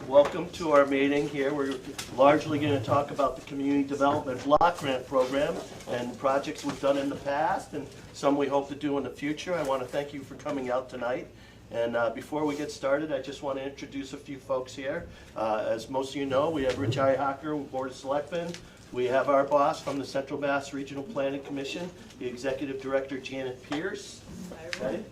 Welcome to our meeting here. We're largely going to talk about the Community Development Block Grant Program and projects we've done in the past and some we hope to do in the future. I want to thank you for coming out tonight. And before we get started, I just want to introduce a few folks here. As most of you know, we have Rich Ihacker, Board of Selectmen. We have our boss from the Central Mass Regional Planning Commission, the Executive Director, Janet Pierce. Okay.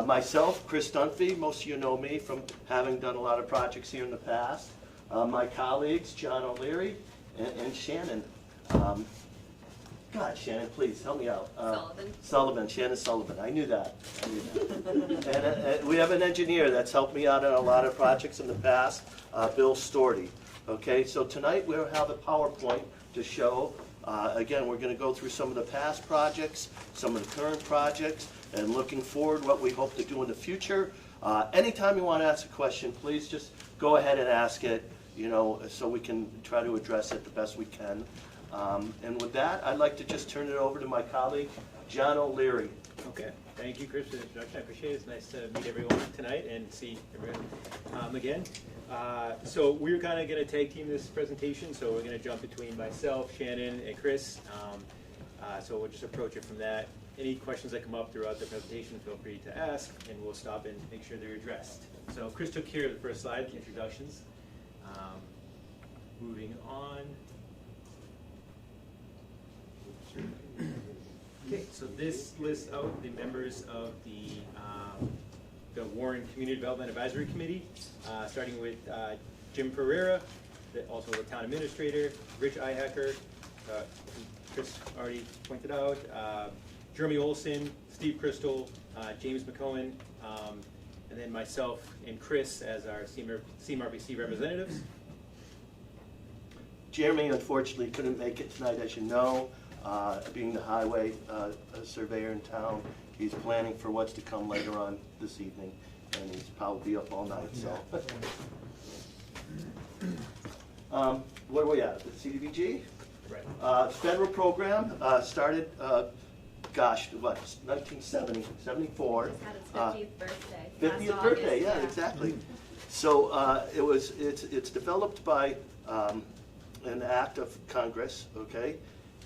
Myself, Chris Dunphy. Most of you know me from having done a lot of projects here in the past. My colleagues, John O'Leary and Shannon. God, Shannon, please help me out. Sullivan, Shannon Sullivan. I knew that. And we have an engineer that's helped me out on a lot of projects in the past, Bill Storty. Okay, so tonight we'll have a PowerPoint to show. Again, we're going to go through some of the past projects, some of the current projects, and looking forward what we hope to do in the future. Anytime you want to ask a question, please just go ahead and ask it, you know, so we can try to address it the best we can. And with that, I'd like to just turn it over to my colleague, John O'Leary. Okay, thank you, Chris, for the introduction. I appreciate it. It's nice to meet everyone tonight and see everyone again. So we're kind of going to tag team this presentation, so we're going to jump between myself, Shannon, and Chris. So we'll just approach it from that. Any questions that come up throughout the presentation, feel free to ask, and we'll stop and make sure they're addressed. So Chris took care of the first slide, the introductions. Moving on. Okay, so this lists out the members of the Warren Community Development Advisory Committee, starting with Jim Pereira, also the town administrator, Rich Ihacker, who Chris already pointed out, Jeremy Olson, Steve Crystal, James McCohen, and then myself and Chris as our CMRPC representatives. Jeremy unfortunately couldn't make it tonight, as you know. Being the highway surveyor in town, he's planning for what's to come later on this evening, and he's probably up all night. So, where are we at? The CDBG? Right. Federal program started, gosh, what, 1970, 74. Just had its 50th birthday. 50th birthday, yeah, exactly. So it's developed by an act of Congress, okay?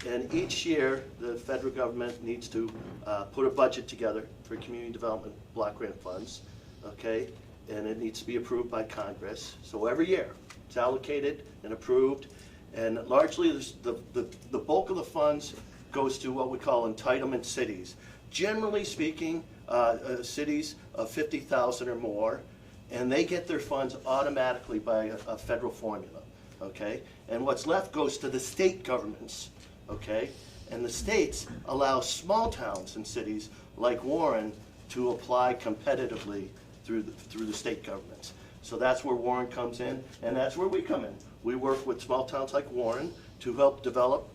And each year, the federal government needs to put a budget together for community development block grant funds, okay? And it needs to be approved by Congress. So every year, it's allocated and approved. And largely, the bulk of the funds goes to what we call entitlement cities. Generally speaking, cities of 50,000 or more, and they get their funds automatically by a federal formula, okay? And what's left goes to the state governments. Okay, and the states allow small towns and cities like Warren to apply competitively through the state governments. So that's where Warren comes in, and that's where we come in. We work with small towns like Warren to help develop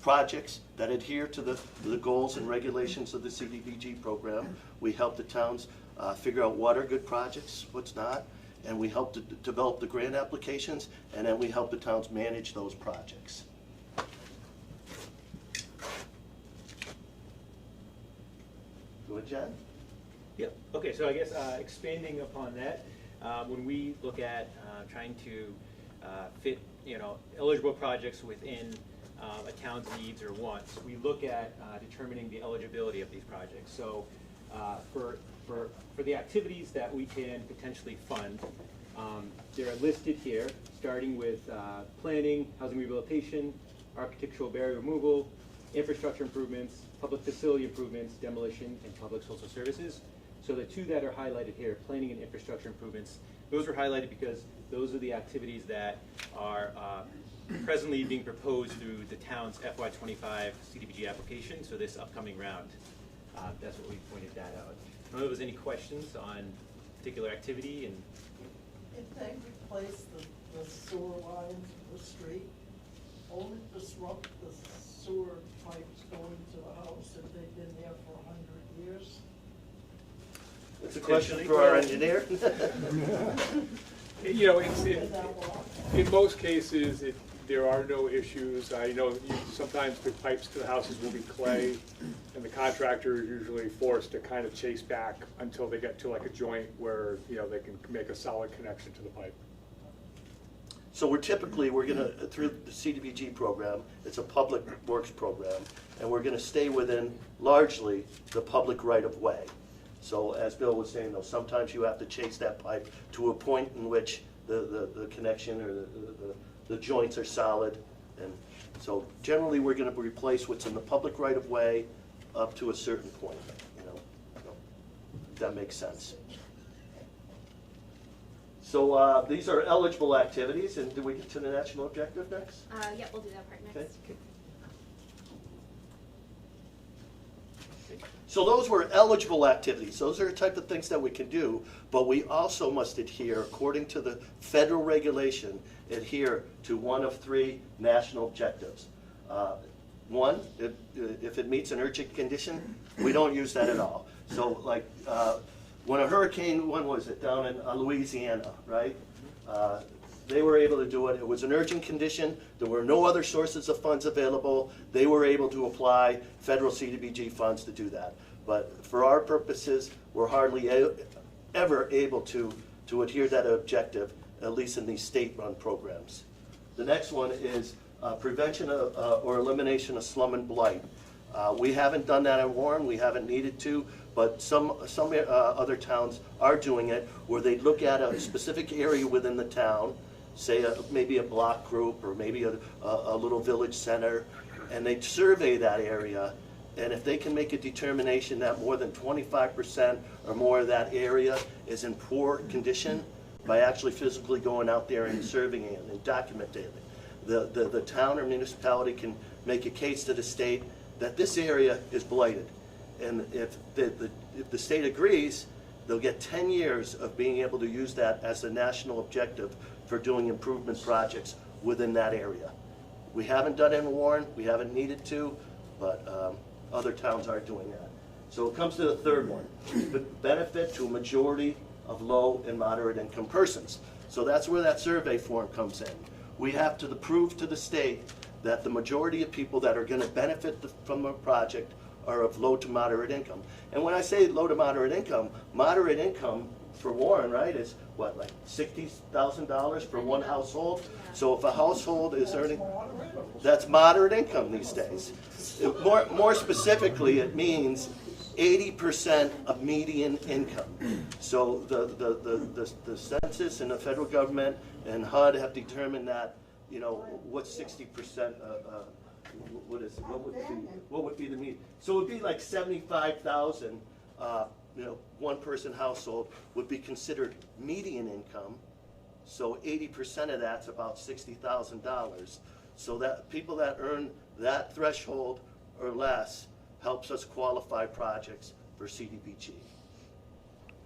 projects that adhere to the goals and regulations of the CDBG program. We help the towns figure out what are good projects, what's not, and we help to develop the grant applications, and then we help the towns manage those projects. Go ahead, John. Yep. Okay, so I guess expanding upon that, when we look at trying to fit, eligible projects within a town's needs or wants, we look at determining the eligibility of these projects. So for the activities that we can potentially fund, they're listed here, starting with planning, housing rehabilitation, architectural barrier removal, infrastructure improvements, public facility improvements, demolition, and public social services. So the two that are highlighted here, planning and infrastructure improvements, those are highlighted because those are the activities that are presently being proposed through the town's FY25 CDBG application, so this upcoming round. That's what we pointed that out. I don't know if there's any questions on particular activity. And if they replace the sewer lines of the street, won't it disrupt the sewer pipes going to the house if they've been there for 100 years? It's a question for our engineer. In most cases, There are no issues. I know sometimes the pipes to the houses will be clay, and the contractor is usually forced to kind of chase back until they get to like a joint where, you know, they can make a solid connection to the pipe. So we're gonna, through the CDBG program, it's a public works program, and we're gonna stay within largely the public right-of-way. So as Bill was saying, though, sometimes you have to chase that pipe to a point in which the connection or the joints are solid. And so generally, we're gonna replace what's in the public right-of-way up to a certain point, you know, so, if that makes sense. So these are eligible activities, and do we get to the national objective next? Yeah, we'll do that part Okay. next. So those were eligible activities. Those are the type of things that we can do, but we also must adhere, according to the federal regulation, adhere to one of three national objectives. One, if it meets an urgent condition, we don't use that at all. So like when a hurricane, when was it, down in Louisiana, right? They were able to do it. It was an urgent condition. There were no other sources of funds available. They were able to apply federal CDBG funds to do that. But for our purposes, we're hardly ever able to adhere to that objective, at least in these state-run programs. The next one is prevention or elimination of slum and blight. We haven't done that in Warren. We haven't needed to, but some other towns are doing it, where they look at a specific area within the town, say maybe a block group or maybe a little village center, and they survey that area, and if they can make a determination that more than 25% or more of that area is in poor condition, by actually physically going out there and surveying it and documenting it, the town or municipality can make a case to the state that this area is blighted. And if the state agrees, they'll get 10 years of being able to use that as a national objective for doing improvement projects within that area. We haven't done it in Warren, we haven't needed to, but other towns are doing that. So it comes to the third one, the benefit to a majority of low and moderate income persons. So that's where that survey form comes in. We have to prove to the state that the majority of people that are gonna benefit from a project are of low to moderate income. And when I say low to moderate income for Warren, right, is what, like $60,000 for one household? So if a household is earning, that's moderate income these days. More specifically, it means 80% of median income. So the census and the federal government and HUD have determined that, you know, what's 60%, what would be the median? So it would be like 75,000, you know, one person household would be considered median income. So 80% of that's about $60,000. So that people that earn that threshold or less helps us qualify projects for CDBG.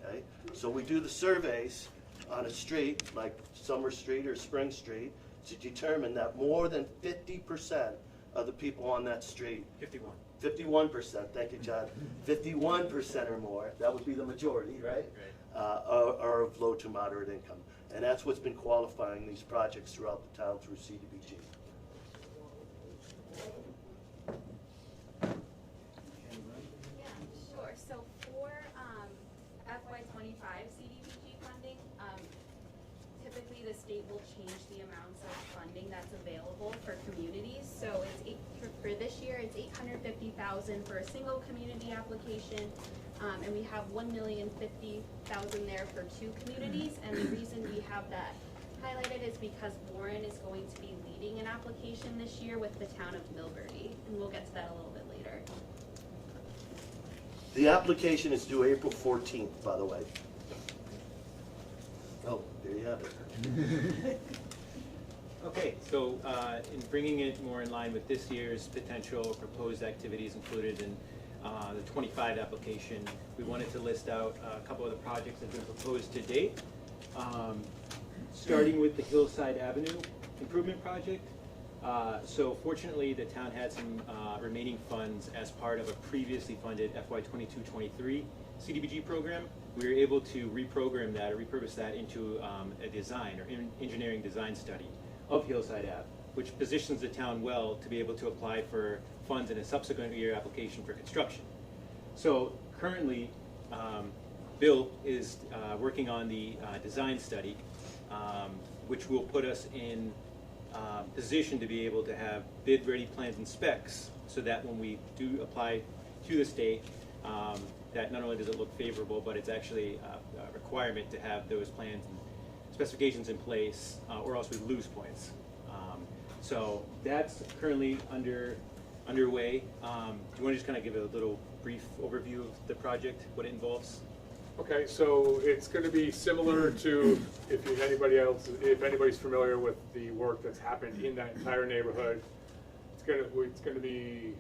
Okay? So we do the surveys on a street like Summer Street or Spring Street to determine that more than 50% of the people on that street, 51%, thank you, John, 51% or more, that would be the majority, right? Are of low to moderate income. And that's what's been qualifying these projects throughout the town through CDBG. Yeah, sure. So for FY25 CDBG funding, typically the state will change the amounts of funding that's available for communities. So it's for this year, it's $850,000 for a single community application, and we have $1,050,000 there for 2 communities. And the reason we have that highlighted is because Warren is going to be leading an application this year with the town of Millbury, and we'll get to that a little bit later. The application is due April 14th, by the way. Oh, there you have it. Okay, so in bringing it more in line with this year's potential proposed activities included in the 25 application, we wanted to list out a couple of the projects that have been proposed to date. Starting with the Hillside Avenue Improvement Project. So fortunately, the town had some remaining funds as part of a previously funded FY 22-23 CDBG program. We were able to repurpose that into a design or engineering design study of Hillside Ave. which positions the town well to be able to apply for funds in a subsequent year application for construction. So currently, Bill is working on the design study, which will put us in position to be able to have bid-ready plans and specs, so that when we do apply to the state, that not only does it look favorable, but it's actually a requirement to have those plans and specifications in place, or else we lose points. So that's currently underway. Do you want to just kind of give a little brief overview of the project, what it involves? Okay, so it's going to be similar to if anybody's familiar with the work that's happened in that entire neighborhood. It's going to be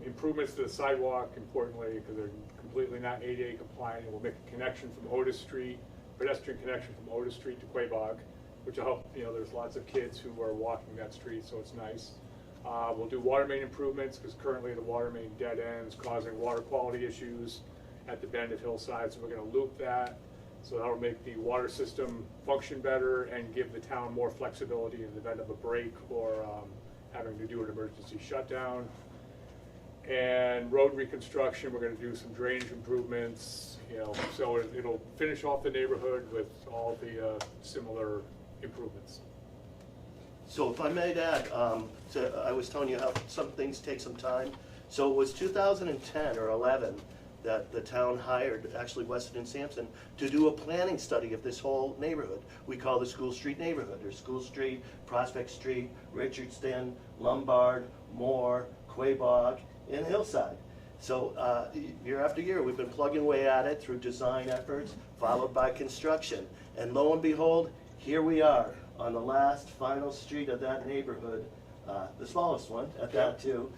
improvements to the sidewalk, importantly, because they're completely not ADA compliant. It will make a connection from Otis Street, pedestrian connection from Otis Street to Quabog, which will help. There's lots of kids who are walking that street, so it's nice. We'll do water main improvements, because currently the water main dead ends, causing water quality issues at the bend of Hillside, so we're going to loop that. So that'll make the water system function better and give the town more flexibility in the event of a break or having to do an emergency shutdown. And road reconstruction, we're going to do some drainage improvements, so it'll finish off the neighborhood with all the similar improvements. So if I may add, I was telling you how some things take some time. So it was 2010 or 11 that the town hired, actually Weston and Sampson, to do a planning study of this whole neighborhood. We call the School Street neighborhood. There's School Street, Prospect Street, Richardston, Lombard, Moore, Quabog, and Hillside. So year after year, we've been plugging away at it through design efforts, followed by construction. And lo and behold, here we are on the last final street of that neighborhood, the smallest one at that too,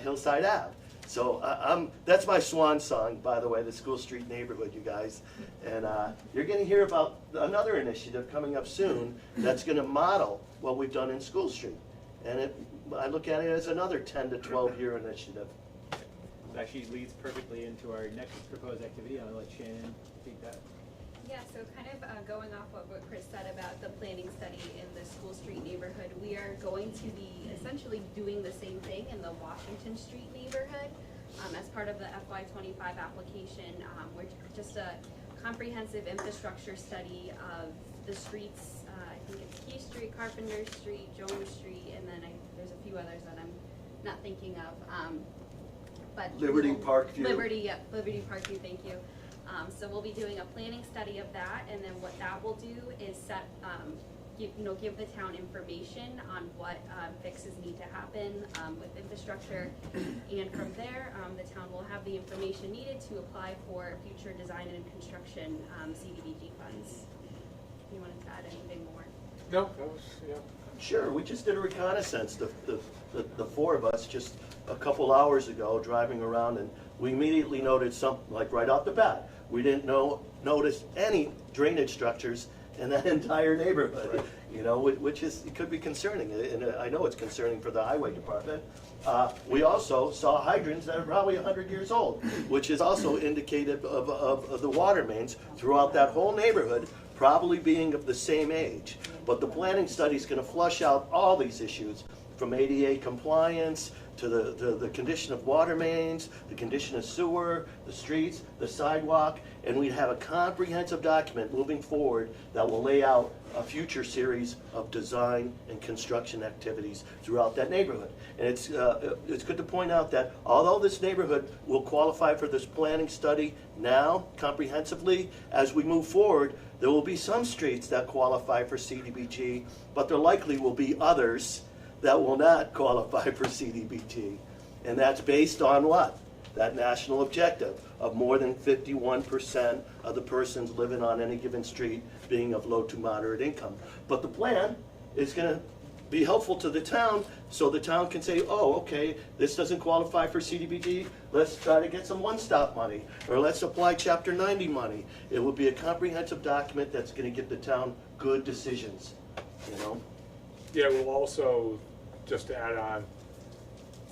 Hillside Ave. So that's my swan song, by the way, the School Street neighborhood, you guys. And you're going to hear about another initiative coming up soon that's going to model what we've done in School Street. And I look at it as another 10 to 12 year initiative. It actually leads perfectly into our next proposed activity. I'll let Shannon take that. Yeah, so kind of going off of what Chris said about the planning study in the School Street neighborhood, we are going to be essentially doing the same thing in the Washington Street neighborhood. As part of the FY25 application, we're just a comprehensive infrastructure study of the streets. I think it's Key Street, Carpenter Street, Jones Street, and then there's a few others that I'm not thinking of. But Liberty Parkview. Liberty Parkview, thank you. So we'll be doing a planning study of that, and then what that will do is give the town information on what fixes need to happen with infrastructure, and from there, the town will have the information needed to apply for future design and construction CDBG funds. You wanted to add anything more? No, that was, yeah. Sure, we just did a reconnaissance, the four of us, just a couple hours ago, driving around, and we immediately noted something, like right off the bat, we didn't notice any drainage structures in that entire neighborhood, which it could be concerning, and I know it's concerning for the highway department. We also saw hydrants that are probably 100 years old, which is also indicative of the water mains throughout that whole neighborhood, probably being of the same age. But the planning study is going to flush out all these issues, from ADA compliance to the condition of water mains, the condition of sewer, the streets, the sidewalk, and we'd have a comprehensive document moving forward that will lay out a future series of design and construction activities throughout that neighborhood. And it's good to point out that although this neighborhood will qualify for this planning study now comprehensively, as we move forward, there will be some streets that qualify for CDBG, but there likely will be others that will not qualify for CDBG. And that's based on what? That national objective of more than 51% of the persons living on any given street being of low to moderate income. But the plan is going to be helpful to the town, so the town can say, oh, okay, this doesn't qualify for CDBG, let's try to get some one-stop money, or let's apply Chapter 90 money. It will be a comprehensive document that's going to give the town good decisions, Yeah, we'll also, just to add on,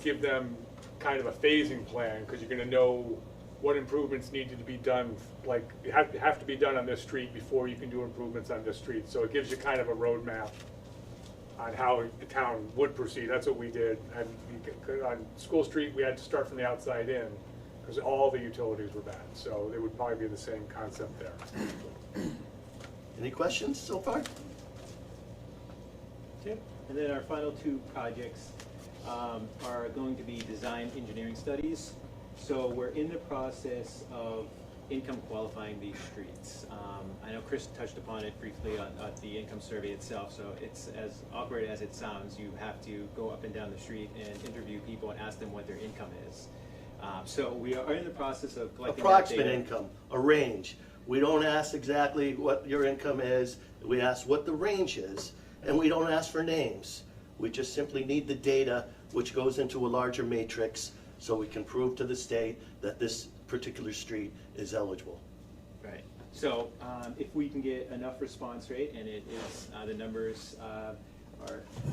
give them kind of a phasing plan, because you're going to know what improvements needed to be done, like you have to be done on this street before you can do improvements on this street. So it gives you kind of a roadmap on how the town would proceed. That's what we did. And on School Street, we had to start from the outside in because all the utilities were bad. So it would probably be the same concept there. Any questions so far? Okay. And then our final two projects are going to be design engineering studies. So we're in the process of income qualifying these streets. I know Chris touched upon it briefly on the income survey itself, so it's as awkward as it sounds. You have to go up and down the street and interview people and ask them what their income is. So we are in the process of collecting that Approximate data. income, a range. We don't ask exactly what your income is, we ask what the range is, and we don't ask for names. We just simply need the data, which goes into a larger matrix, so we can prove to the state that this particular street is eligible. Right. So if we can get enough response rate, and it is the numbers are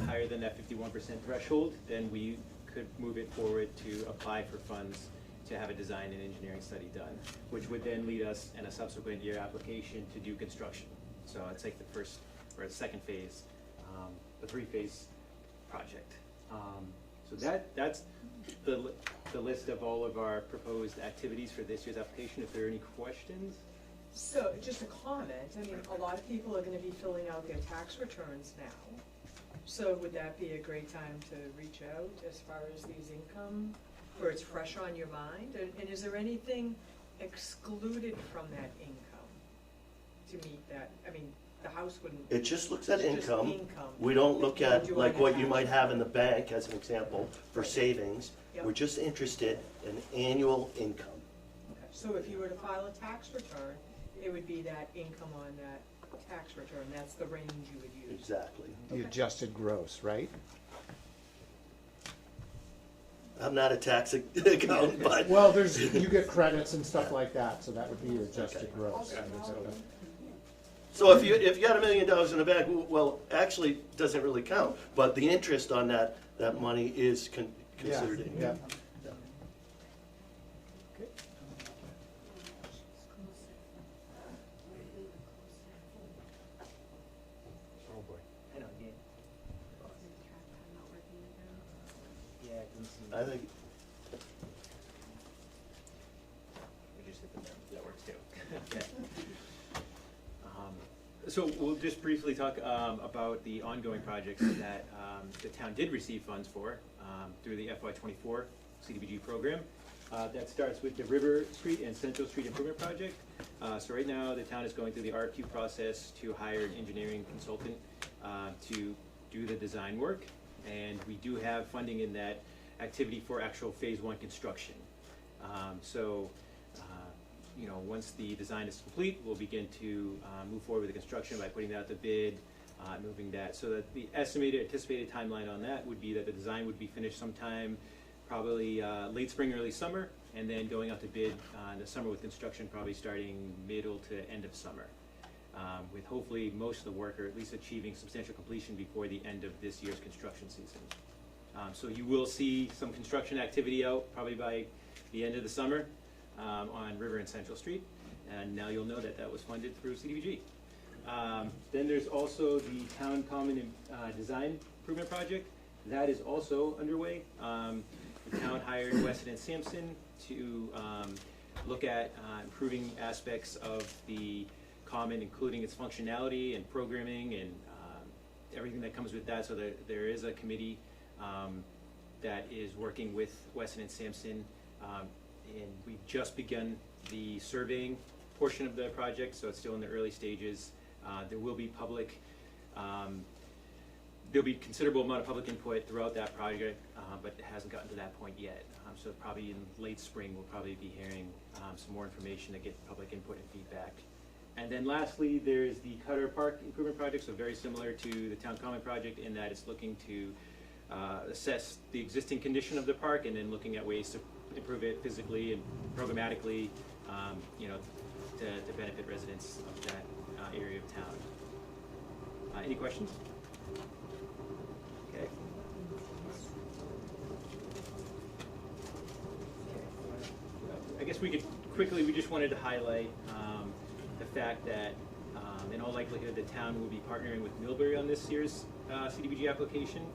higher than that 51% threshold, then we could move it forward to apply for funds to have a design and engineering study done, which would then lead us in a subsequent year application to do construction. So it's like the first or the second phase, the three-phase project. So that's the list of all of our proposed activities for this year's application. If there are any questions? So, just a comment, I mean, a lot of people are gonna be filling out their tax returns now. So would that be a great time to reach out as far as these income, where it's fresh on your mind? And is there anything excluded from that income to meet that? I mean, the house wouldn't. It just looks at It's just income. income. We don't look What at you like want what to you have. might have in the bank, as an example, for savings. Yep. We're just interested in annual income. Okay. So if you were to file a tax return, it would be that income on that tax return, that's the range you would use. Exactly. The adjusted gross, right? I'm not a tax accountant, but Well, you get credits and stuff like that, so that would be your adjusted gross. so if you got $1 million in the bank, well, actually it doesn't really count. But the interest on that money is considered income. Yeah. Okay. Oh, boy. I know, yeah. Yeah, it didn't seem. I think We just hit the number. That works too. Okay. So we'll just briefly talk about the ongoing projects that the town did receive funds for through the FY24 CDBG program. That starts with the River Street and Central Street Improvement Project. So right now, the town is going through the RFQ process to hire an engineering consultant to do the design work. And we do have funding in that activity for actual phase one construction. You know, once the design is complete, we'll begin to move forward with the construction by putting out the bid, moving that. So that the anticipated timeline on that would be that the design would be finished sometime probably late spring, early summer, and then going out to bid in the summer with construction probably starting middle to end of summer. With hopefully most of the work, or at least achieving substantial completion before the end of this year's construction season. So you will see some construction activity out probably by the end of the summer on River and Central Street, and now you'll know that that was funded through CDBG. Then there's also the Town Common Design Improvement Project. That is also underway. The town hired Weston and Sampson to look at improving aspects of the common, including its functionality and programming and everything that comes with that. So there is a committee that is working with Weston and Sampson, and we've just begun the surveying portion of the project, so it's still in the early stages. There will be there'll be considerable amount of public input throughout that project, but it hasn't gotten to that point yet. So probably in late spring, we'll probably be hearing some more information to get public input and feedback. And then lastly, there's the Cutter Park Improvement Project, so very similar to the Town Common Project in that it's looking to assess the existing condition of the park and then looking at ways to improve it physically and programmatically, you know, to benefit residents of that area of town. Any questions? Okay. I guess we could quickly, we just wanted to highlight the fact that In all likelihood, the town will be partnering with Millbury on this year's CDBG application.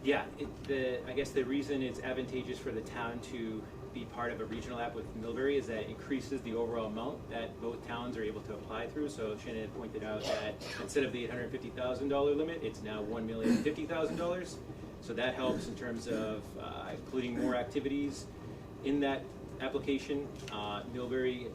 Yeah, I guess the reason it's advantageous for the town to be part of a regional app with Millbury is that it increases the overall amount that both towns are able to apply through. So Shannon had pointed out that instead of the $850,000 limit, it's now $1,050,000. So that helps in terms of including more activities in that application. Millbury,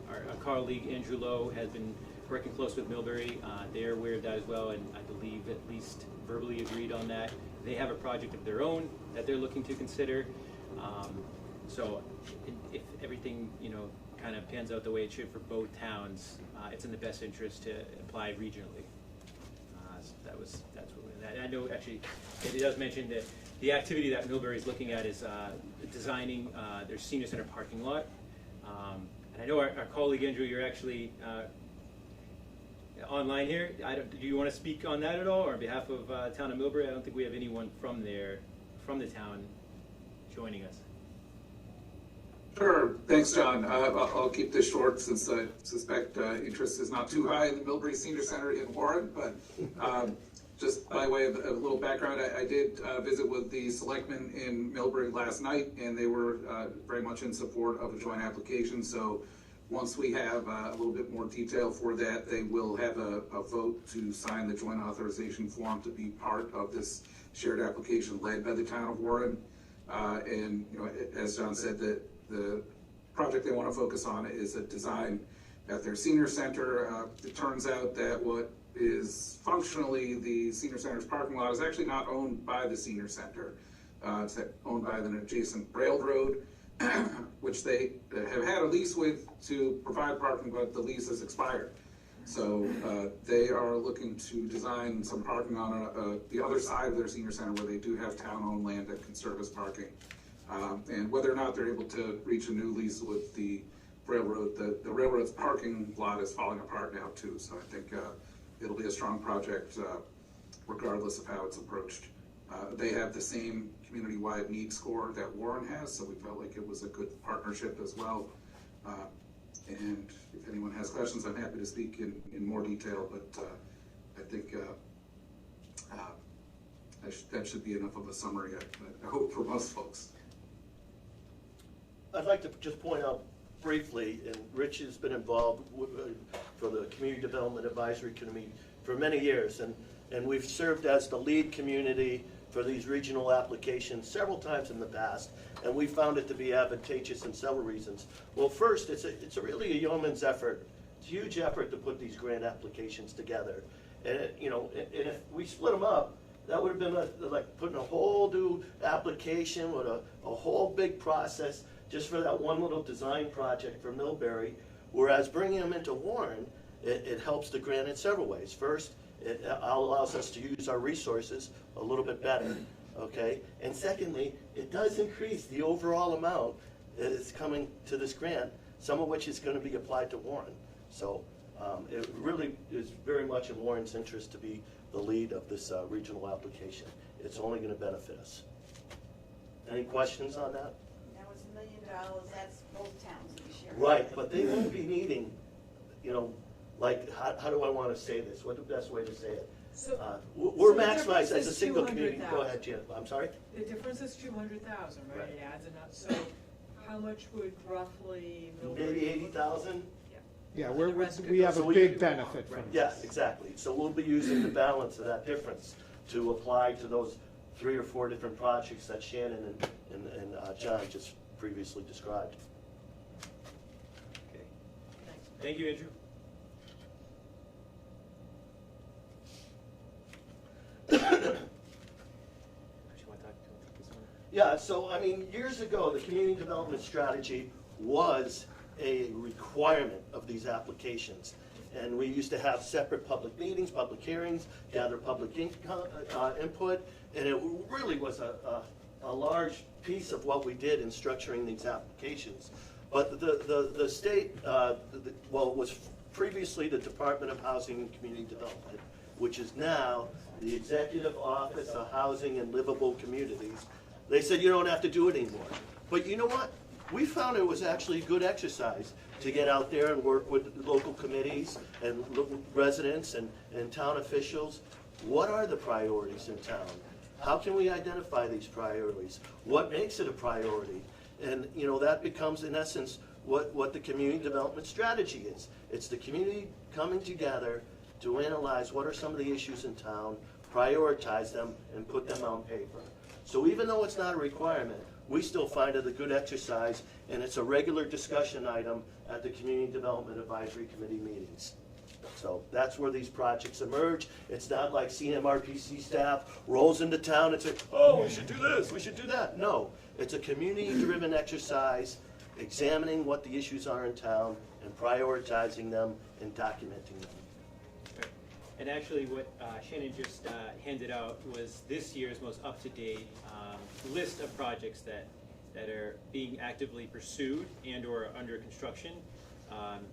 our colleague Andrew Lowe has been working close with Millbury. They're aware of that as well, and I believe at least verbally agreed on that. They have a project of their own that they're looking to consider. So if everything, kind of pans out the way it should for both towns, it's in the best interest to apply regionally. So that's what we're, I know actually it does mention that the activity that Millbury is looking at is designing their senior center parking lot. And I know our colleague Andrew, you're actually online here. Do you want to speak on that at all, or on behalf of town of Millbury? I don't think we have anyone from the town joining us. Sure. Thanks, John. I'll keep this short since I suspect interest is not too high in the Millbury Senior Center in Warren. But just by way of a little background, I did visit with the selectmen in Millbury last night, and they were very much in support of a joint application. So once we have a little bit more detail for that, they will have a vote to sign the joint authorization form to be part of this shared application led by the town of Warren. And as John said, the project they want to focus on is a design at their senior center. It turns out that what is functionally the senior center's parking lot is actually not owned by the senior center. It's owned by an adjacent railroad, which they have had a lease with to provide parking, but the lease has expired. So they are looking to design some parking on the other side of their senior center where they do have town-owned land that can serve as parking. And whether or not they're able to reach a new lease with the railroad, the railroad's parking lot is falling apart now too. So I think it'll be a strong project regardless of how it's approached. They have the same community-wide need score that Warren has, so we felt like it was a good partnership as well. And if anyone has questions, I'm happy to speak in more detail, but I think that should be enough of a summary, I hope, for most folks. I'd like to just point out briefly, and Rich has been involved for the Community Development Advisory Committee for many years, and we've served as the lead community for these regional applications several times in the past, and we found it to be advantageous in several reasons. Well, first, it's really a yeoman's effort. It's a huge effort to put these grant applications together, and and if we split them up, that would have been like putting a whole new application with a whole big process just for that one little design project for Millbury. Whereas bringing them into Warren, it helps the grant in several ways. First, it allows us to use our resources a little bit better, okay? And secondly, it does increase the overall amount that is coming to this grant, some of which is going to be applied to Warren. So it really is very much in Warren's interest to be the lead of this regional application. It's only going to benefit us. Any questions on that? That was $1 million, that's both towns that we share. Right, but they won't be needing, like, how do I want to say this? What's the best way to say it? So, We're so the maximized difference as a is single community. Go 200,000. ahead, Jim. I'm sorry? The difference is 200,000, right? Right. It adds enough, so how much would roughly Millbury? Maybe 80,000? Yeah, And the rest could we go have a So we- big benefit from Right. this. Yes, exactly. So we'll be using the balance of that difference to apply to those 3 or 4 different projects that Shannon and John just previously described. Okay. Thank you, Andrew. Yeah, so I mean, years ago, the community development strategy was a requirement of these applications. And we used to have separate public meetings, public hearings, gather public input, and it really was a large piece of what we did in structuring these applications. But the state, it was previously the Department of Housing and Community Development, which is now the Executive Office of Housing and Livable Communities. They said you don't have to do it anymore. But you know what? We found it was actually a good exercise to get out there and work with local committees and residents and town officials. What are the priorities in town? How can we identify these priorities? What makes it a priority? And, you know, that becomes, in essence, what the community development strategy is. It's the community coming together to analyze what are some of the issues in town, prioritize them, and put them on paper. So even though it's not a requirement, we still find it a good exercise, and it's a regular discussion item at the Community Development Advisory Committee meetings. So that's where these projects emerge. It's not like CMRPC staff rolls into town and says, oh, we should do this, we should do that. No, it's a community-driven exercise, examining what the issues are in town and prioritizing them and documenting them. Right. And actually what Shannon just handed out was this year's most up-to-date list of projects that are being actively pursued and or under construction.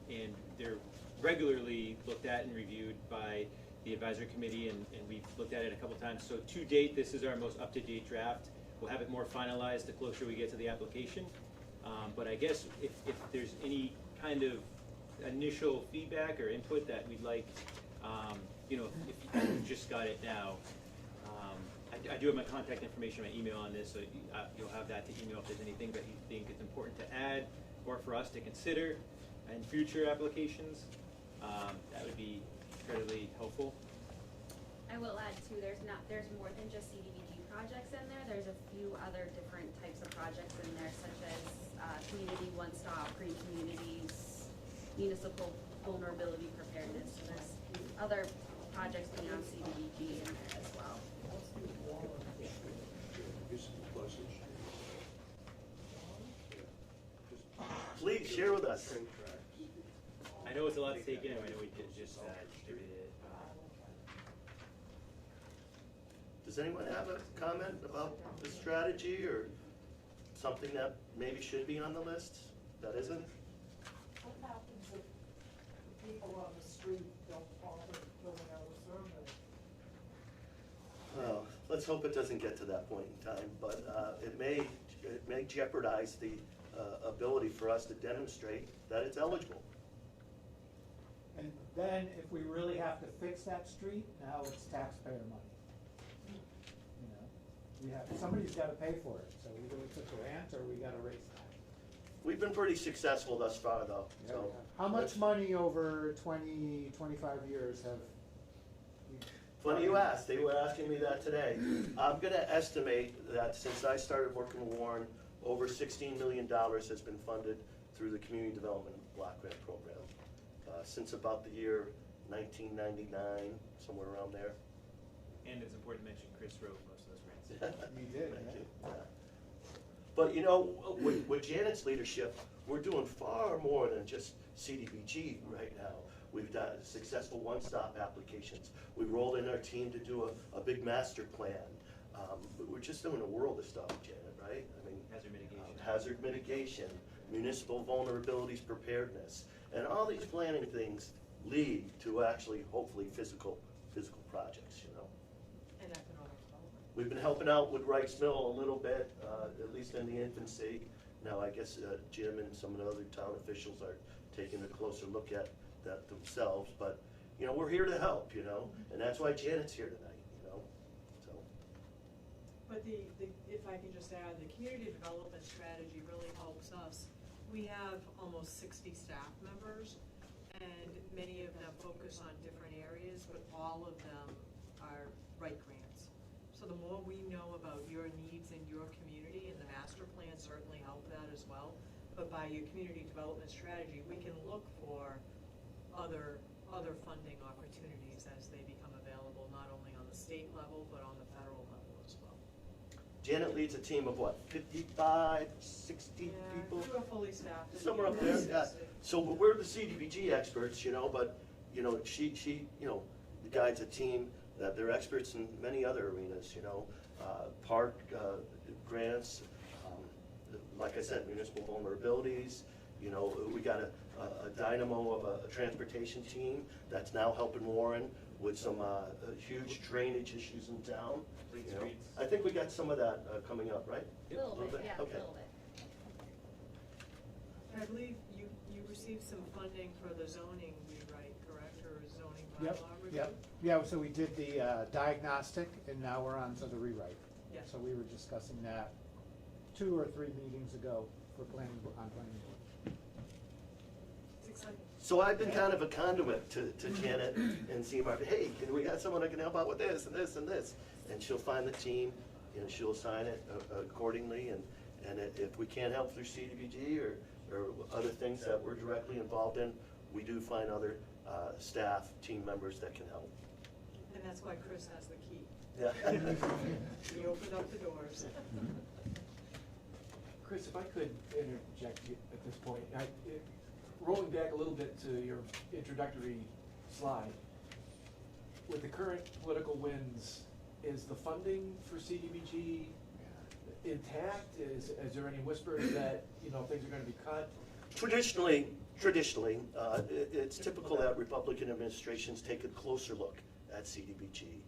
And they're regularly looked at and reviewed by the advisory committee, and we've looked at it a couple times. So to date, this is our most up-to-date draft. We'll have it more finalized the closer we get to the application. But I guess if there's any kind of initial feedback or input that we'd like, you know, if you just got it now, I do have my contact information, my email on this, so you'll have that to email if there's anything that you think is important to add or for us to consider in future applications. That would be incredibly helpful. I will add too, there's more than just CDBG projects in there. There's a few other different types of projects in there, such as community one-stop, green communities, municipal vulnerability preparedness. So there's other projects beyond CDBG in there as well. Please share with us. I know it's a lot to take in. I know we just distributed it. Does anyone have a comment about the strategy or something that maybe should be on the list that isn't? What happens if the people on the street don't bother filling out a survey? Well, let's hope it doesn't get to that point in time, but it may jeopardize the ability for us to demonstrate that it's eligible. And then if we really have to fix that street, now it's taxpayer money. You know, somebody's gotta pay for it, so either we took a grant or we gotta raise that. We've been pretty successful thus far, though, so. How much money over 20, 25 years have we? Funny you asked, they were asking me that today. I'm gonna estimate that since I started working with Warren, over $16 million has been funded through the Community Development Block Grant Program. Since about the year 1999, somewhere around there. And it's important to mention Chris wrote most of those grants. You did, Thank yeah. you. Yeah. But you know, with Janet's leadership, we're doing far more than just CDBG right now. We've done successful one-stop applications. We rolled in our team to do a big master plan. We're just doing a world of stuff, Janet, right? I mean, hazard mitigation, municipal vulnerabilities preparedness, and all these planning things lead to actually, hopefully, physical projects, you know. And economic development. We've been helping out with Wrights Mill a little bit, at least in the infancy. Now, I guess Jim and some of the other town officials are taking a closer look at that themselves, but, you know, we're here to help, you know, and that's why Janet's here tonight, you know, so. But if I can just add, the community development strategy really helps us. We have almost 60 staff members, and many of them focus on different areas, but all of them are Wright grants. So the more we know about your needs in your community, and the master plan certainly help that as well, but by your community development strategy, we can look for other funding opportunities as they become available, not only on the state level, but on the federal level as well. Janet leads a team of what, 55, 60 people? We're fully staffed. Somewhere up there, yeah. So we're the CDBG experts, you know, but, you know, she you know, guides a team that they're experts in many other arenas, you know, park grants, like I said, municipal vulnerabilities. You know, we got a dynamo of a transportation team that's now helping Warren with some huge drainage issues in town. You know. I think we got some of that coming up, right? A little bit, yeah, a Okay. little bit. I believe you received some funding for the zoning rewrite, correct, or zoning Yep, bylaw review? yep, yeah, so we did the diagnostic, and now we're on to the rewrite. Yeah. So we were discussing that 2 or 3 meetings ago for planning board. It's exciting. So I've been kind of a conduit to Janet and CMRPC. Hey, we got someone that can help out with this and this and this. And she'll find the team, and she'll assign it accordingly. And if we can't help through CDBG or other things that we're directly involved in, we do find other staff, team members that can help. And that's why Chris has the key. Yeah. He opened up the doors. Chris, if I could interject at this point, rolling back a little bit to your introductory slide, with the current political winds, is the funding for CDBG intact? Is there any whispers that, things are gonna be cut? Traditionally, it's typical that Republican administrations take a closer look at CDBG.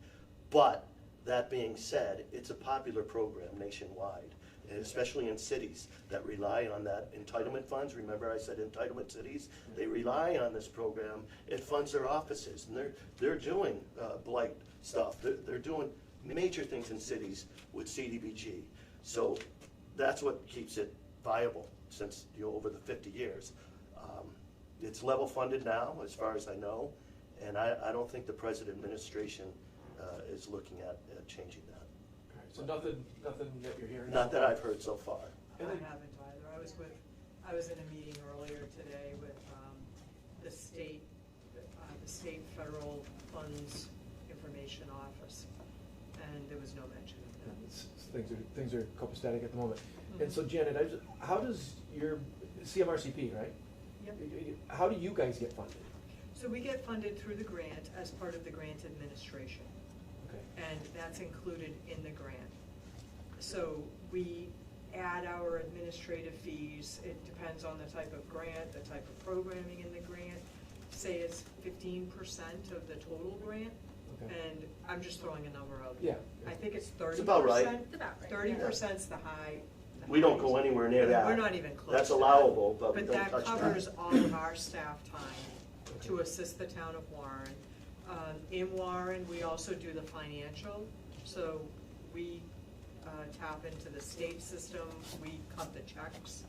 But that being said, it's a popular program nationwide, and especially in cities that rely on that entitlement funds. Remember I said entitlement cities? They rely on this program. It funds their offices, and they're doing blight stuff. They're doing major things in cities with CDBG. So that's what keeps it viable since over the 50 years. It's level funded now, as far as I know, and I don't think the present administration is looking at changing that. Okay, so nothing that you're hearing? Not that I've heard so far. I haven't either. I was in a meeting earlier today with the state federal funds information office, and there was no mention of that. Things are copacetic at the moment. And so Janet, how does your CMRCP, right? Yep. How do you guys get funded? So we get funded through the grant as part of the grant administration, Okay. and that's included in the grant. So we add our administrative fees. It depends on the type of grant, the type of programming in the grant. Say it's 15% of the total grant, Okay. and I'm just throwing a number out. Yeah. I think it's 30%. It's about right. It's about right. 30%'s the high. We don't go anywhere near that. We're not even close. That's to that. allowable, but we But don't that touch that. covers all of our staff time to assist the town of Warren. In Warren, we also do the financial, so we tap into the state system, we cut the checks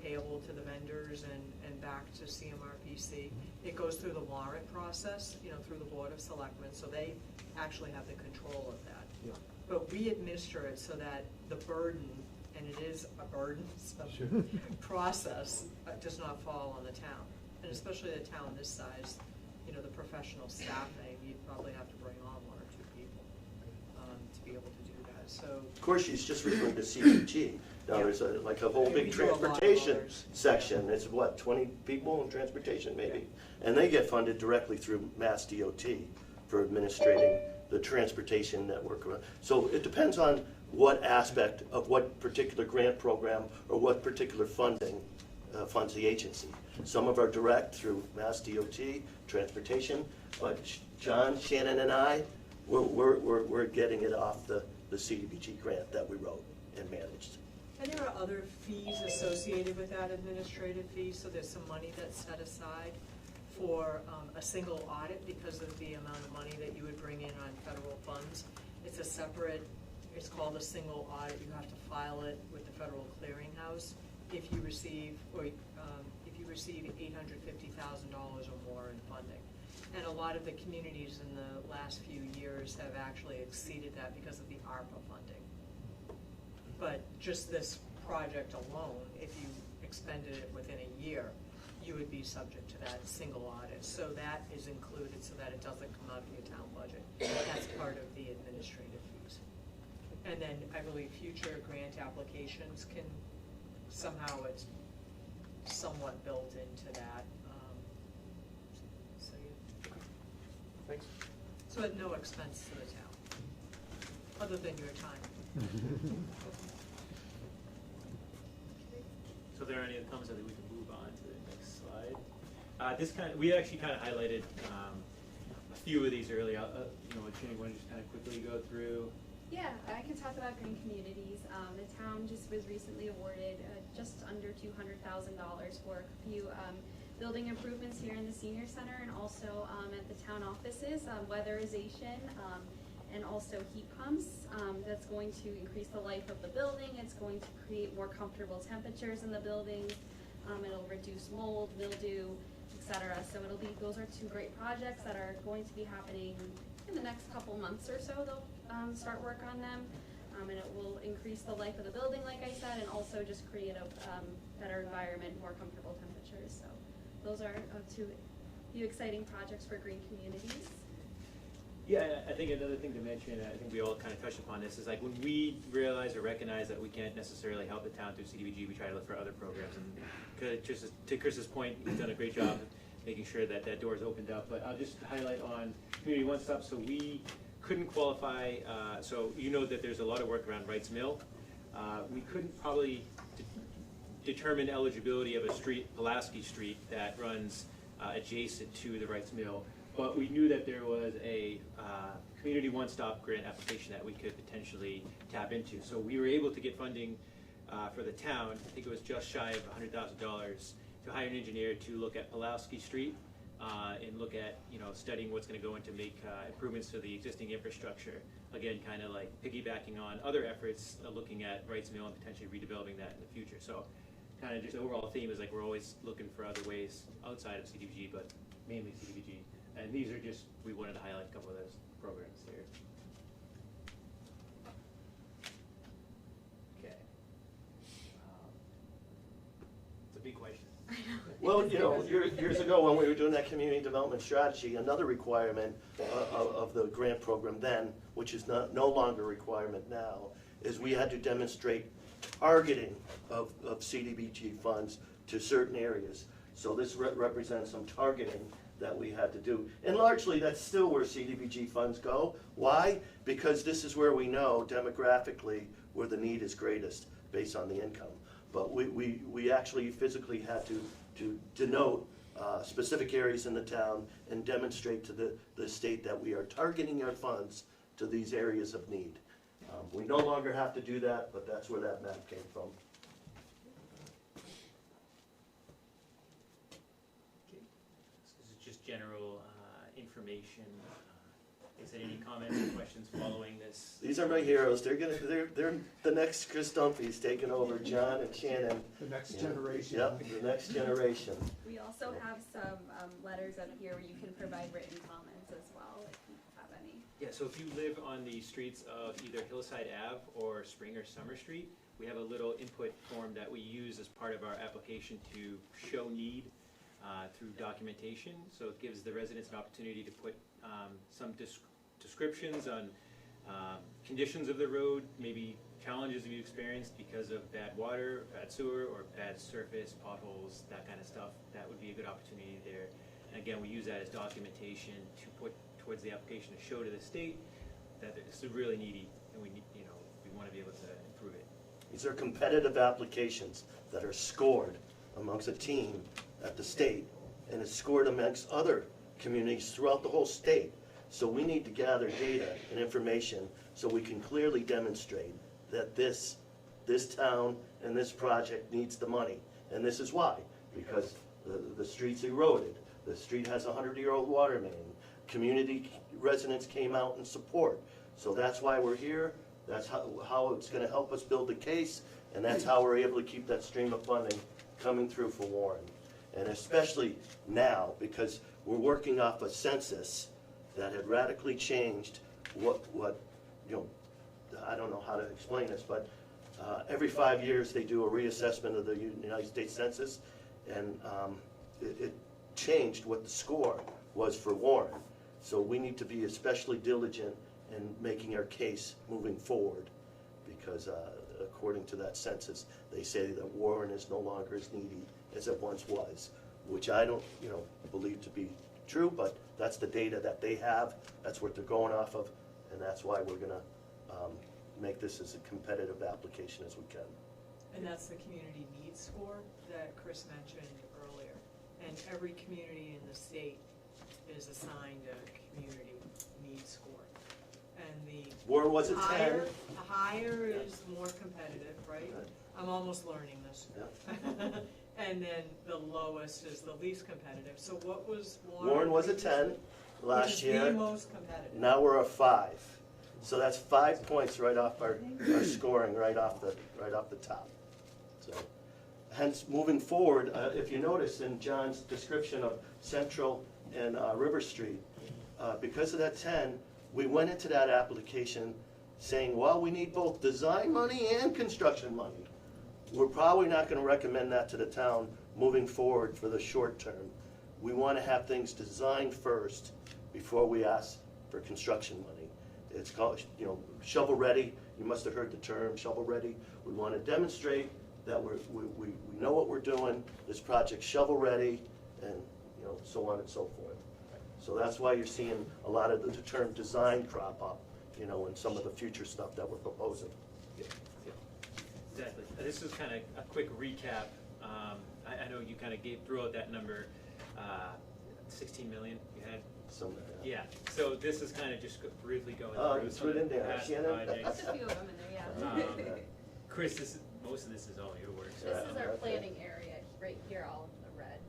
payable to the vendors and back to CMRPC. It goes through the warrant process, through the Board of Selectmen, so they actually have the control of that. Yeah. But we administer it so that the burden, and it is a burdensome Sure. process, does not fall on the town. And especially a town this size, the professional staffing, you'd probably have to bring on 1 or 2 people to be able to do that, so. Of course, she's just referring to CDBG. Now, Yeah. there's like a whole Yeah, big we do a lot of transportation others. section. It's what, 20 people in transportation maybe? And they get funded directly through Mass DOT for administrating the transportation network. So it depends on what aspect of what particular grant program or what particular funding funds the agency. Some of our direct through Mass DOT, transportation, but John, Shannon, and I, we're getting it off the CDBG grant that we wrote and managed. And there are other fees associated with that administrative fee, so there's some money that's set aside for a single audit because of the amount of money that you would bring in on federal funds. It's a separate, it's called a single audit. You have to file it with the Federal Clearinghouse if you receive, $850,000 or more in funding. And a lot of the communities in the last few years have actually exceeded that because of the ARPA funding. But just this project alone, if you expended it within a year, you would be subject to that single audit. So that is included so that it doesn't come out of your town budget. That's part of the administrative fees. And then I believe future grant applications can, somehow it's somewhat built into that. So yeah. Thanks. So at no expense to the town, other than your time. So if there are any other comments, I think we can move on to the next slide. We actually kind of highlighted a few of these earlier. Jenny, want to just kind of quickly go through? Yeah, I can talk about green communities. The town just was recently awarded just under $200,000 for a few building improvements here in the senior center and also at the town offices, weatherization, and also heat pumps. That's going to increase the life of the building. It's going to create more comfortable temperatures in the building. It'll reduce mold, mildew, etc. So those are two great projects that are going to be happening in the next couple months or so. They'll start work on them, and it will increase the life of the building, like I said, and also just create a better environment, more comfortable temperatures. So those are few exciting projects for green communities. Yeah, I think another thing to mention, I think we all kind of touched upon this, is like when we realize or recognize that we can't necessarily help the town through CDBG, we try to look for other programs. And just to Chris's point, he's done a great job making sure that that door is opened up. But I'll just highlight on Community One Stop. So we couldn't qualify, so you know that there's a lot of work around Wrights Mill. We couldn't probably determine eligibility of a street, Pulaski Street, that runs adjacent to the Wrights Mill. But we knew that there was a Community One Stop grant application that we could potentially tap into. So we were able to get funding for the town. I think it was just shy of $100,000 to hire an engineer to look at Pulaski Street and look at studying what's going to go into make improvements to the existing infrastructure. Again, kind of like piggybacking on other efforts, looking at Wrights Mill and potentially redeveloping that in the future. So kind of just the overall theme is like we're always looking for other ways outside of CDBG, but mainly CDBG. And these are just, we wanted to highlight a couple of those programs here. Okay. It's a big question. Well, years ago when we were doing that community development strategy, another requirement of the grant program then, which is no longer a requirement now, is we had to demonstrate targeting of CDBG funds to certain areas. So this represents some targeting that we had to do. And largely that's still where CDBG funds go. Why? Because this is where we know demographically where the need is greatest based on the income. But we actually physically had to denote specific areas in the town and demonstrate to the state that we are targeting our funds to these areas of need. We no longer have to do that, but that's where that map came from. This is just general information. Is there any comments or questions following this? These are my heroes. They're the next Chris Dumfries taking over John and Shannon. The next generation. Yep, the next generation. We also have some letters up here where you can provide written comments as well if you have any. Yeah, so if you live on the streets of either Hillside Ave or Spring or Summer Street, we have a little input form that we use as part of our application to show need through documentation. So it gives the residents an opportunity to put some descriptions on conditions of the road, maybe challenges you've experienced because of bad water, bad sewer, or bad surface, potholes, that kind of stuff. That would be a good opportunity there. And again, we use that as documentation to put towards the application to show to the state that this is really needy and we need, we want to be able to improve it. These are competitive applications that are scored amongst a team at the state and it's scored amongst other communities throughout the whole state. So we need to gather data and information so we can clearly demonstrate that this town and this project needs the money. And this is why, because the street's eroded. The street has a 100-year-old water main. Community residents came out in support. So that's why we're here. That's how it's gonna help us build the case, and that's how we're able to keep that stream of funding coming through for Warren. And especially now, because we're working off a census that had radically changed what I don't know how to explain this, but every 5 years they do a reassessment of the United States Census, and it changed what the score was for Warren. So we need to be especially diligent in making our case moving forward, because according to that census, they say that Warren is no longer as needy as it once was, which I don't believe to be true, but that's the data that they have, that's what they're going off of, and that's why we're gonna make this as a competitive application as we can. And that's the community needs score that Chris mentioned earlier. And every community in the state is assigned a community needs score. And Warren was a 10. Higher, higher is more competitive, right? Right. I'm almost learning this. Yeah. And then the lowest is the least competitive. So what was Warren? Warren was a 10 last Which is year. the most competitive. Now we're a 5. So that's 5 points right off our scoring right off the top. So, hence, moving forward, if you notice in John's description of Central and River Street, because of that 10, we went into that application saying, well, we need both design money and construction money. We're probably not going to recommend that to the town moving forward for the short term. We want to have things designed first before we ask for construction money. It's called, shovel ready. You must have heard the term shovel ready. We want to demonstrate that we know what we're doing. This project's shovel ready, and so on and so forth. So that's why you're seeing a lot of the term design crop up, in some of the future stuff that we're proposing. Exactly. This is kind of a quick recap. I know you kind of threw out that number, 16 million you had. Yeah. So this is kind of just briefly going through. Oh, you threw it in there, past Shannon. projects. There's a few of them in there, yeah. Chris, most of this is all your work. So. This is our planning area, right here, all in the red.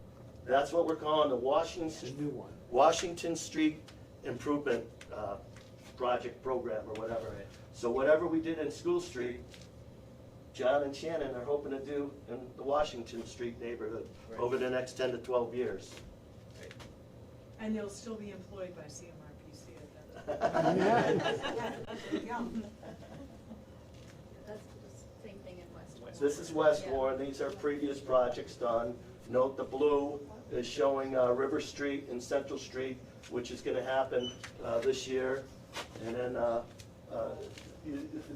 That's what we're calling the Washington Street Improvement Project Program or whatever. Right. So whatever we did in School Street, John and Shannon are hoping to do in the Washington Street neighborhood Right. over the next 10 to 12 years. Right. And they'll still be employed by CMRPC at that time. That's the same thing in West Warren. This is West Yeah. Warren. These are previous projects done. Note the blue is showing River Street and Central Street, which is going to happen this year. And then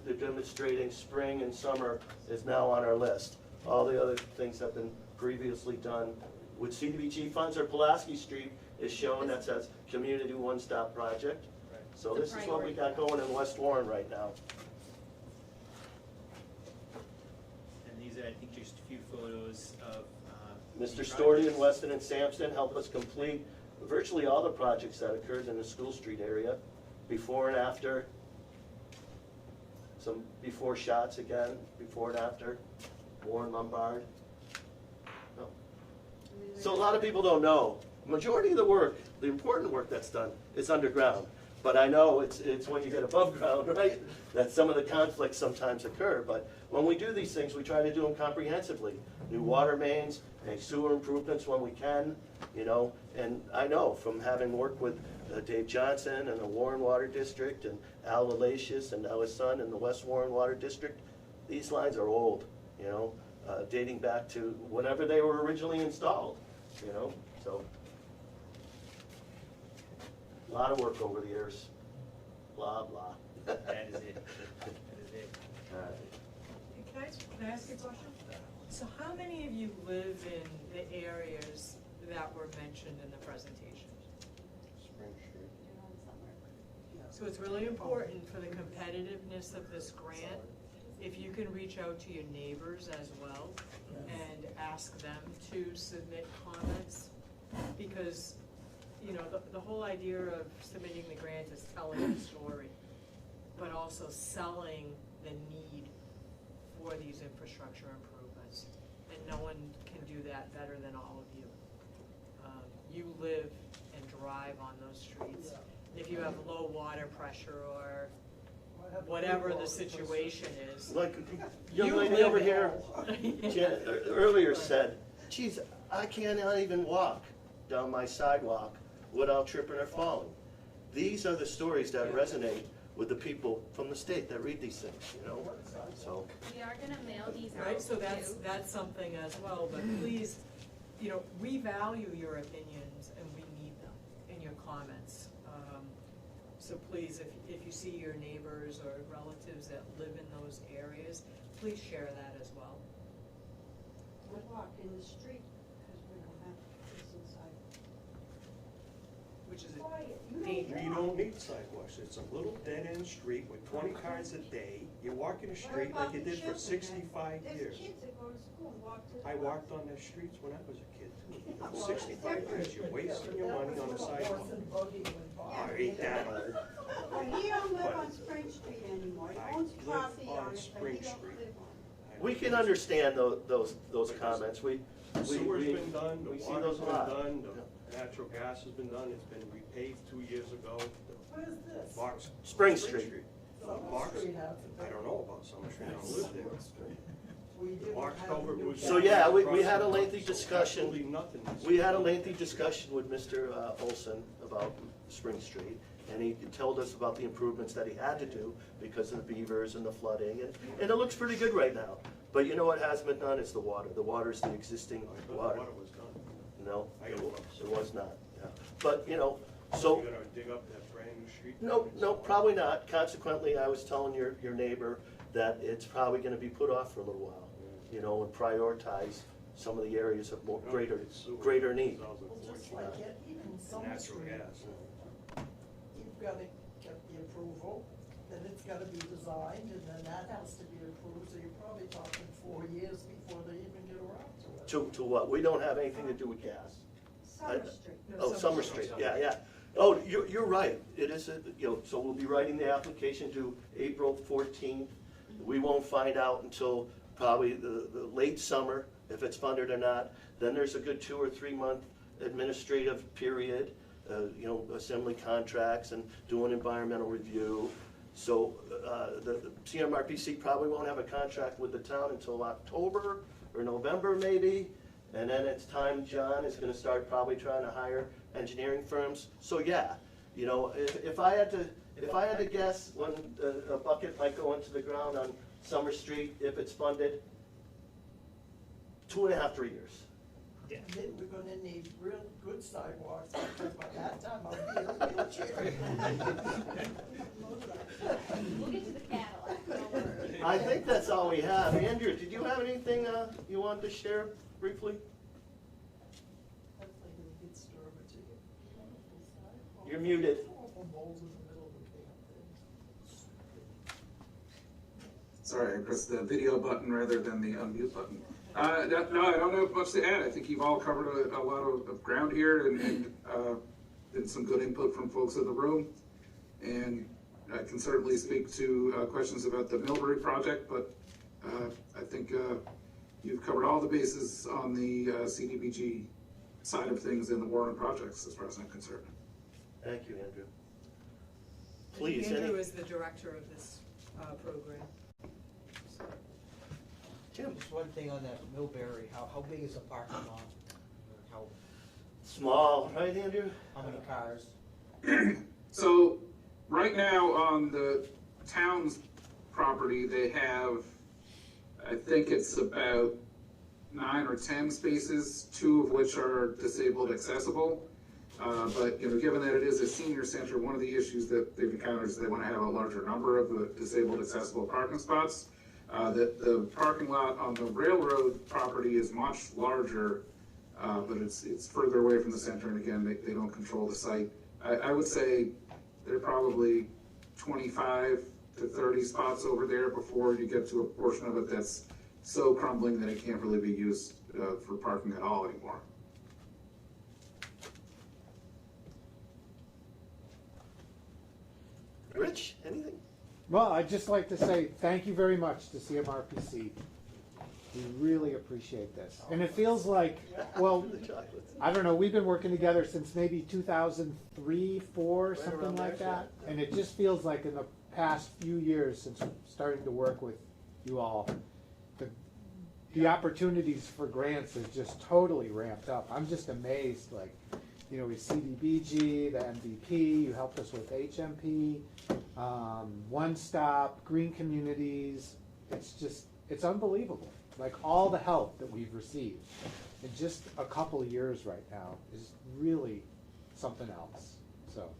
they're demonstrating spring and summer is now on our list. All the other things have been previously done. With CDBG funds, or Pulaski Street is shown that says Community One-Stop Project. Right. So The this is what we got priority. going in West Warren right now. And these are, I think, just a few photos of. Mr. these Storty and projects. Weston and Sampson helped us complete virtually all the projects that occurred in the School Street area, before and after. Some before shots again, before and after, Warren Lombard. No. So a lot of people don't know, majority of the work, the important work that's done is underground. But I know it's when you get above ground, right, that some of the conflicts sometimes occur. But when we do these things, we try to do them comprehensively. New water mains, and sewer improvements when we can, And I know from having worked with Dave Johnson and the Warren Water District and Al Lalacious and now his son in the West Warren Water District, these lines are old, dating back to whenever they were originally installed, so. A lot of work over the years, blah, blah. That is it. That is it. All right. Can I ask you a question? So how many of you live in the areas that were mentioned in the presentation? So it's really important for the competitiveness of this grant, if you can reach out to your neighbors as well and ask them to submit comments. Because, the whole idea of submitting the grant is telling the story, but also selling the need for these infrastructure improvements. And no one can do that better than all of you. You live and drive on those streets. If you have low water pressure or whatever the situation is. Like, young you lady live over it. here, Jan, earlier said, geez, I cannot even walk down my sidewalk without tripping or falling. These are the stories that resonate with the people from the state that read these things, so. We are gonna mail these out. Right, so that's too. something as well, but please, we value your opinions and we need them in your comments. So please, if you see your neighbors or relatives that live in those areas, please share that as well. I walk in the street because we don't have this inside. Which is Quiet. dangerous. You don't need sidewalks, it's a little dead-end street with 20 cars a day. You walk in the street like you did for 65 years. There's kids that go to school and walk to the. I walked on the streets when I was a kid too. For 65 years, you're wasting your money on the sidewalk. I hate that. Well, he don't live on Spring Street, We can understand those comments. We Sewer's been done, the we see water's those a been lot. done, the natural gas has been done, it's been repaved 2 years ago. Where's this? Mark's. Spring Street. Summer Mark's, Street has I don't know about Summer Street, I don't live there. We didn't Mark's have culvert new was. So, yeah, we had a lengthy So discussion. absolutely nothing. We had a lengthy discussion with Mr. Olson about Spring Street, and he told us about the improvements that he had to do because of the beavers and the flooding, and it looks pretty good right now. But you know what hasn't been done is the water. The water's the existing I thought the water. water was done. No, I it got was not, yeah. But, you know, so. You're gonna dig up that brand new street? No, probably not. Consequently, I was telling your neighbor that it's probably gonna be put off for a little while, you know, and prioritize some of the areas of more greater need. Well, just like even Summer Natural Street, gas. you've gotta get the approval, then it's gotta be designed, and then that has to be approved, so you're probably talking 4 years before they even get around to it. To what? We don't have anything to do with gas. Summer Street. Oh, Summer Street, yeah. Oh, you're right. It is, you know, so we'll be writing the application due April 14th. We won't find out until probably the late summer if it's funded or not. Then there's a good 2 or 3 month administrative period, you know, assembly contracts and doing environmental review. So the CMRPC probably won't have a contract with the town until October or November maybe. And then it's time John is gonna start probably trying to hire engineering firms. So yeah, you know, if I had to guess when a bucket might go into the ground on Summer Street, if it's funded, 2.5, 3 years. Yeah. And then we're gonna need real good sidewalks, because by that time I'll be in a wheelchair. We'll get to the Cadillac, don't worry. I think that's all we have. Andrew, did you have anything you wanted to share briefly? That's like a good story to you. Wonderful sidewalks. You're muted. Horrible moles in the middle of the damn thing. Sorry, I pressed the video button rather than the unmute button. No, I don't have much to add. I think you've all covered a lot of ground here and some good input from folks in the room. And I can certainly speak to questions about the Millbury project, but I think you've covered all the bases on the CDBG side of things in the Warren projects, as far as I'm concerned. Thank you, Andrew. Please, Andrew any, is the director of this program. Jim, Just one thing on that Millbury, how big is the parking lot? Or small, right, Andrew? how many cars? So, right now on the town's property, they have, I think it's about 9 or 10 spaces, 2 of which are disabled accessible. But, you know, given that it is a senior center, one of the issues that they've encountered is they want to have a larger number of disabled accessible parking spots. The parking lot on the railroad property is much larger, but it's further away from the center, and again, they don't control the site. I would say there are probably 25 to 30 spots over there before you get to a portion of it that's so crumbling that it can't really be used for parking at all anymore. Rich, anything? Well, I'd just like to say thank you very much to CMRPC. We really appreciate this. And it feels like, well, The chocolates. I don't know, we've been working together since maybe 2003, 4, something around like there, that. yeah. And it just feels like in the past few years since starting to work with you all, the opportunities for grants have just totally ramped up. I'm just amazed, like, you know, with CDBG, the MVP, you helped us with HMP, One Stop, Green Communities. It's unbelievable. Like all the help that we've received in just a couple of years right now is really something else. So,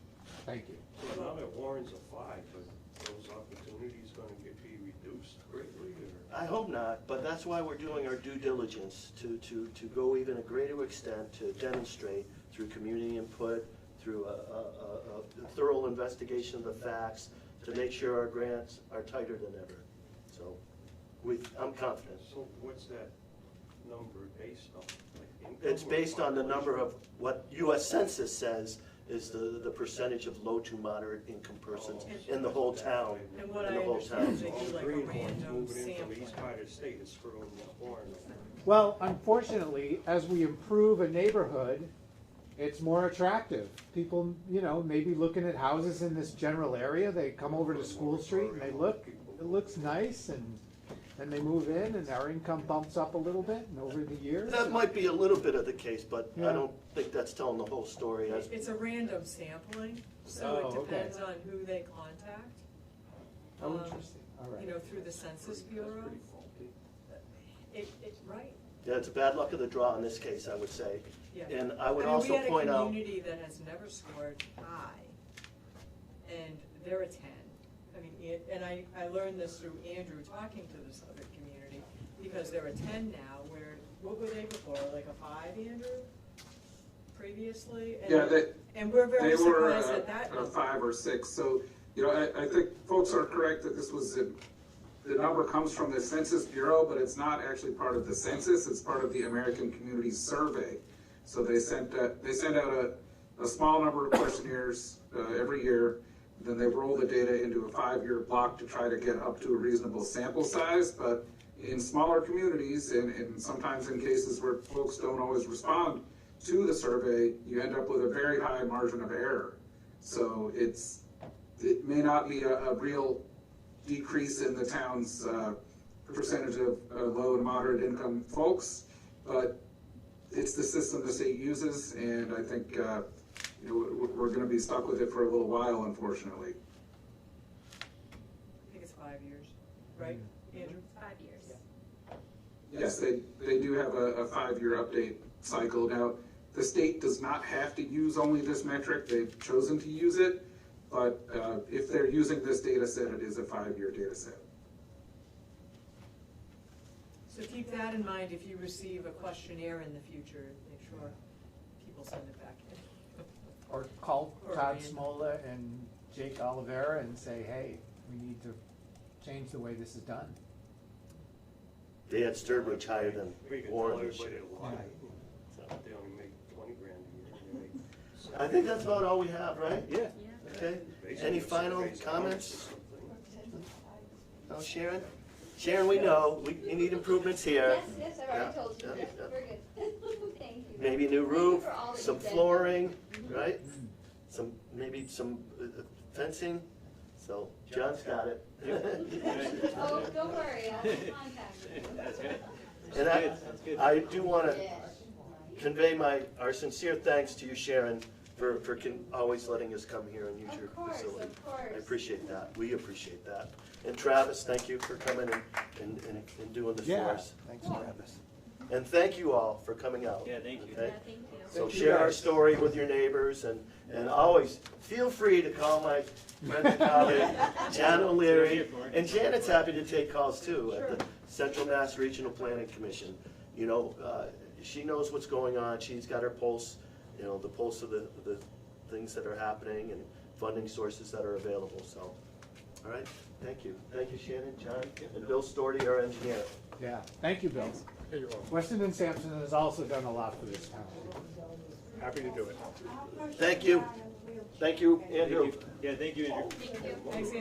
thank you. So now that Warren's a 5, are those opportunities gonna be reduced greatly, or? I hope not, but that's why we're doing our due diligence to go even a greater extent to demonstrate through community input, through a thorough investigation of the facts, to make sure our grants are tighter than ever. So, I'm confident. So what's that number based on? Like income It's or based on the population? number of what US Census says is the percentage of low to moderate income persons in the whole town. And what in I the whole understand is town. they do like a Greenhorns random moving in from the sampling. east part of the state is screwing the horn. Well, unfortunately, as we improve a neighborhood, it's more attractive. People, you know, maybe looking at houses in this general area, they come over to School Street and they look, it looks nice, and then they move in and our income bumps up a little bit, and over the years. That might be a little bit of the case, but I Yeah. don't think that's telling the whole story. It's a random sampling, so Oh, it okay. depends on who they contact. Oh, interesting, all right. You know, through the Census Bureau. Right, Yeah, it's a bad luck of the draw in this case, I would say. yeah. And I would also point out, We had a community that has never scored high, and they're a 10. I mean, and I learned this through Andrew talking to this other community, because they're a 10 now, where, what were they before, like a 5, Andrew? Previously? And- Yeah, And we're very They were surprised at that a number. 5 or 6, so, you know, I think folks are correct that this was, the number comes from the Census Bureau, but it's not actually part of the census, it's part of the American Community Survey. So they send out a small number of questionnaires every year, then they roll the data into a 5-year block to try to get up to a reasonable sample size, but in smaller communities, and sometimes in cases where folks don't always respond to the survey, you end up with a very high margin of error. So it may not be a real decrease in the town's percentage of low and moderate income folks, but it's the system the state uses, and I think you know, we're going to be stuck with it for a little while, unfortunately. I think it's 5 years, right, Andrew? 5 years. Yes, they do have a 5-year update cycle. Now, the state does not have to use only this metric. They've chosen to use it, but if they're using this data set, it is a 5-year data set. So keep that in mind if you receive a questionnaire in the future, make sure people send it back in. Or call Or Todd Rand. Smola and Jake Oliveira and say, hey, we need to change the way this is done. they had Sturbridge higher than We can tell Warren this everybody year. to lie. They only make 20 grand a year. They make I think that's about all we have, right? Yeah. Yeah. Okay, basically any it's final raised comments? something. Oh, Sharon? Sharon, we know, we need improvements here. Yes, I've already Yeah, told you, yeah, yes, yeah. we're good. Thank you. Maybe a new Thank you roof, for all that some you've done. flooring, right? Maybe some fencing, so John's got it. Oh, don't worry, I'll contact you. That's good. And That's good. I do want to Yeah. convey our sincere thanks to you, Sharon, for always letting us come here and use your Of course, facility. of course. I appreciate that, we appreciate that. And Travis, thank you for coming and doing this for Yeah, us. thanks, Travis. And thank you all for coming out. Yeah, thank you. Okay? Yeah, thank you. So Thank you, share our guys. story with your neighbors, and always feel free to call my friend and colleague, John O'Leary. And Janet's happy to take calls too at the Central Mass Regional Planning Commission. You know, she knows what's going on, she's got her pulse, you know, the pulse of the things that are happening and funding sources that are available, so. All right, thank you. Thank you, Shannon, John, and Bill Storty, our engineer. Yeah, thank you, Bill. Weston and Sampson has also done a lot for this town. Happy to do it. Thank you. Thank you, Andrew. Yeah, thank you, Andrew. Thank you. Thanks, Andrew.